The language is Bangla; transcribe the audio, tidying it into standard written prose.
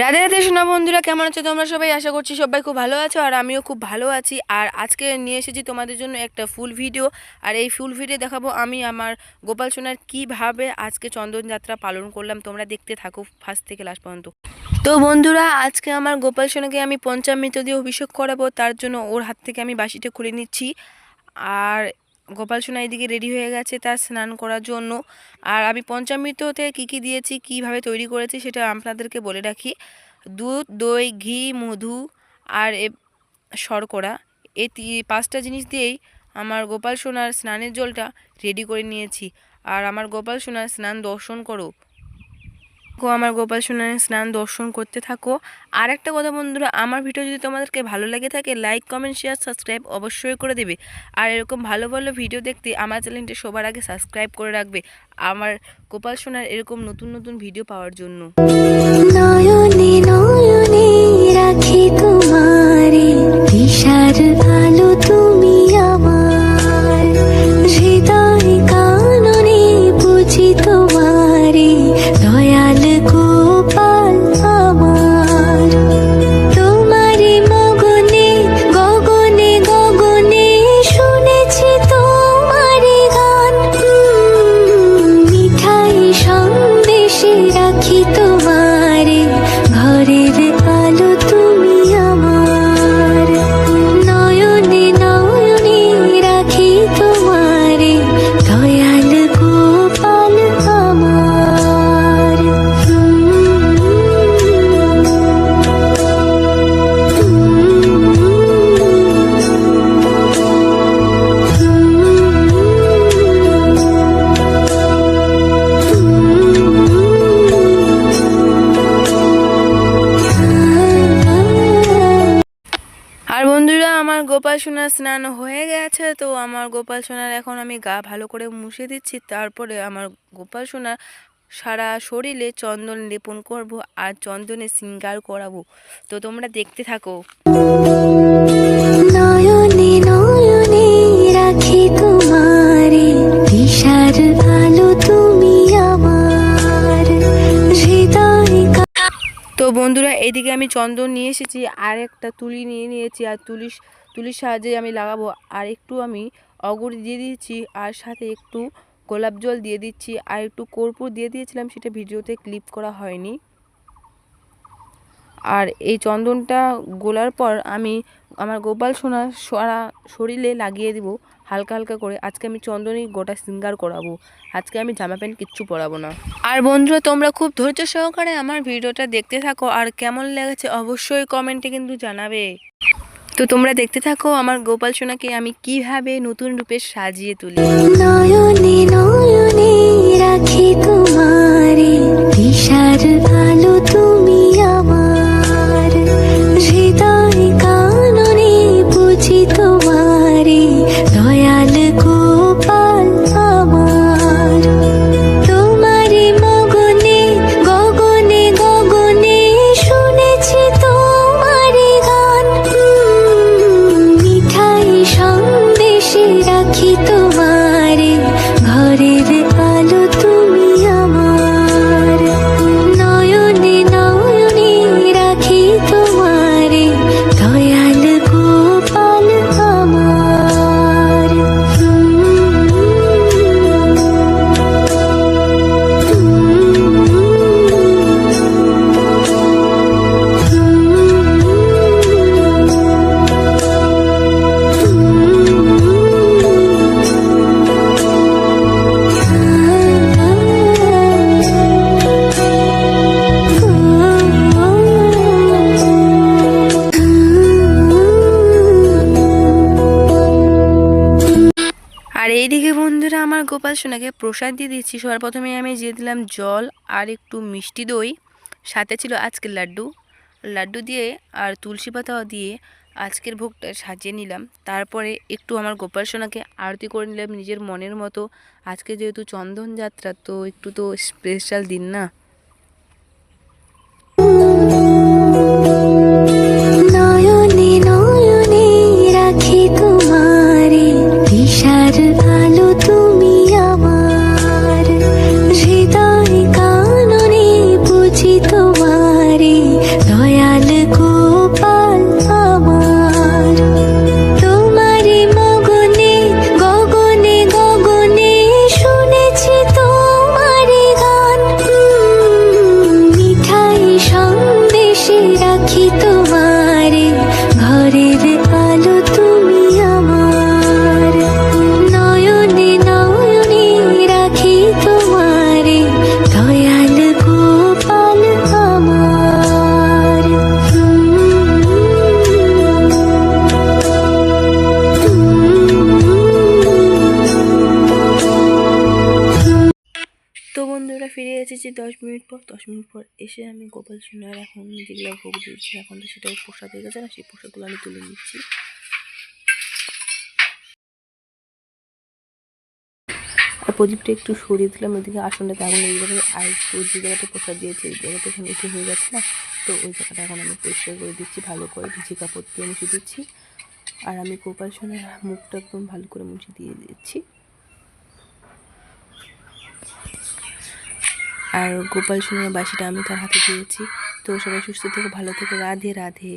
রাধে রাধে সোনা বন্ধুরা, কেমন আছো তোমরা সবাই? আশা করছি সবাই খুব ভালো আছো আর আমিও খুব ভালো আছি। আর আজকে নিয়ে এসেছি তোমাদের জন্য একটা ফুল ভিডিও। আর এই ফুল ভিডিও দেখাবো আমি আমার গোপাল সোনার কীভাবে আজকে চন্দন যাত্রা পালন করলাম। তোমরা দেখতে থাকো ফার্স্ট থেকে লাস্ট পর্যন্ত। তো বন্ধুরা, আজকে আমার গোপাল সোনাকে আমি পঞ্চামৃত দিয়ে অভিষেক করাবো, তার জন্য ওর হাত থেকে আমি বাসিটা খুলে নিচ্ছি। আর গোপাল সোনা এদিকে রেডি হয়ে গেছে তার স্নান করার জন্য। আর আমি পঞ্চামৃততে কী কী দিয়েছি, কীভাবে তৈরি করেছি সেটা আপনাদেরকে বলে রাখি। দুধ, দই, ঘি, মধু আর শর্করা, এই পাঁচটা জিনিস দিয়েই আমার গোপাল সোনার স্নানের জলটা রেডি করে নিয়েছি। আর আমার গোপাল সোনার স্নান দর্শন করো, আমার গোপাল সোনার স্নান দর্শন করতে থাকো। আর একটা কথা বন্ধুরা, আমার ভিডিও যদি তোমাদেরকে ভালো লাগে থাকে, লাইক, কমেন্ট, শেয়ার, সাবস্ক্রাইব অবশ্যই করে দেবে। আর এরকম ভালো ভালো ভিডিও দেখতে আমার চ্যানেলটি সবার আগে সাবস্ক্রাইব করে রাখবে, আমার গোপাল সোনার এরকম নতুন নতুন ভিডিও পাওয়ার জন্য। নয়নে নয়নে রাখি তোমারে, দিশার আলো তুমি আমার, হৃদয় কাননে বুঝি তোমারে, দয়াল গোপাল আমার। তোমারে মগনে গগনে গগনে শুনেছি তোমারে গান, মিঠাই সন্দেশে রাখি তোমারে, ঘরের আলো তুমি আমার। নয়নে নয়নে রাখি তোমারে, দয়াল গোপাল আমার। আর বন্ধুরা, আমার গোপাল সোনার স্নান হয়ে গেছে। তো আমার গোপাল সোনার এখন আমি গা ভালো করে মুছে দিচ্ছি। তারপরে আমার গোপাল সোনার সারা শরীরে চন্দন লেপন করব আর চন্দনে শৃঙ্গার করাবো। তো তোমরা দেখতে থাকো। নয়নে নয়নে রাখি তোমারে, দিশার আলো তুমি আমার, হৃদয়। তো বন্ধুরা, এইদিকে আমি চন্দন নিয়ে এসেছি আর একটা তুলি নিয়ে নিয়েছি। আর তুলির সাহায্যে আমি লাগাবো। আর একটু আমি অগর দিয়ে দিচ্ছি, আর সাথে একটু গোলাপ জল দিয়ে দিচ্ছি, আর একটু কর্পূর দিয়ে দিয়েছিলাম, সেটা ভিডিওতে ক্লিপ করা হয়নি। আর এই চন্দনটা গোলার পর আমি আমার গোপাল সোনার সারা শরীরে লাগিয়ে দিব হালকা হালকা করে। আজকে আমি চন্দনই গোটা শৃঙ্গার করাবো, আজকে আমি জামা প্যান্ট কিচ্ছু পরাবো না। আর বন্ধুরা, তোমরা খুব ধৈর্য সহকারে আমার ভিডিওটা দেখতে থাকো, আর কেমন লেগেছে অবশ্যই কমেন্টে কিন্তু জানাবে। তো তোমরা দেখতে থাকো আমার গোপাল সোনাকে আমি কিভাবে নতুন রূপে সাজিয়ে তুলি। নয়নে নয়নে রাখি তোমারে, দিশার আলো তুমি আমার, হৃদয় কাননে বুঝি তোমারে, দয়াল গোপাল আমার। তোমারে মগনে গগনে গগনে শুনেছি তোমারে গান, মিঠাই সন্দেশে রাখি তোমারে, ঘরের আলো তুমি আমার। নয়নে নয়নে রাখি তোমারে, দয়াল গোপাল আমার। আর এইদিকে বন্ধুরা, আমার গোপাল সোনাকে প্রসাদ দিয়ে দিচ্ছি। সবার প্রথমে আমি দিয়ে দিলাম জল আর একটু মিষ্টি দই, সাথে ছিল আজকের লাড্ডু দিয়ে আর তুলসী পাতা দিয়ে আজকের ভোগটা সাজিয়ে নিলাম। তারপরে একটু আমার গোপাল সোনাকে আরতি করে নিলাম নিজের মনের মতো। আজকে যেহেতু চন্দন যাত্রা, তো একটু তো স্পেশাল দিন না। নয়নে নয়নে রাখি তোমারে, দিশার আলো তুমি আমার, হৃদয় কাননে বুঝি তোমারে, রাখি তোমারে, ঘরের আলো তুমি আমার। নয়নে নয়নে রাখি তোমারে, দয়াল গোপাল আমার। তো বন্ধুরা ফিরে এসেছি 10 মিনিট পর। 10 মিনিট পর এসে আমি গোপাল সোনার এখন যেগুলো ভোগ দিয়েছি, এখন তো সেটাও প্রসাদ হয়ে গেছে না, সেই প্রসাদগুলো আমি তুলে নিচ্ছি। আর প্রদীপটা একটু সরিয়ে দিলাম, ওইদিকে আসনটাতে আগুন লেগে যাবে। আর ওই যে জায়গাটা প্রসাদ দিয়েছি ওই জায়গাটা এখন উঠে হয়ে যাচ্ছে না, তো ওই জায়গাটা এখন আমি পরিষ্কার করে দিচ্ছি, ভালো করে ভিজে কাপড় দিয়ে মুছে দিচ্ছি। আর আমি গোপাল সোনার মুখটা একদম ভালো করে মুছে দিয়ে দিচ্ছি। আর গোপাল সোনার বাসিটা আমি তার হাতে দিয়েছি। তো সবাই সুস্থ থেকো, ভালো থেকো, রাধে রাধে।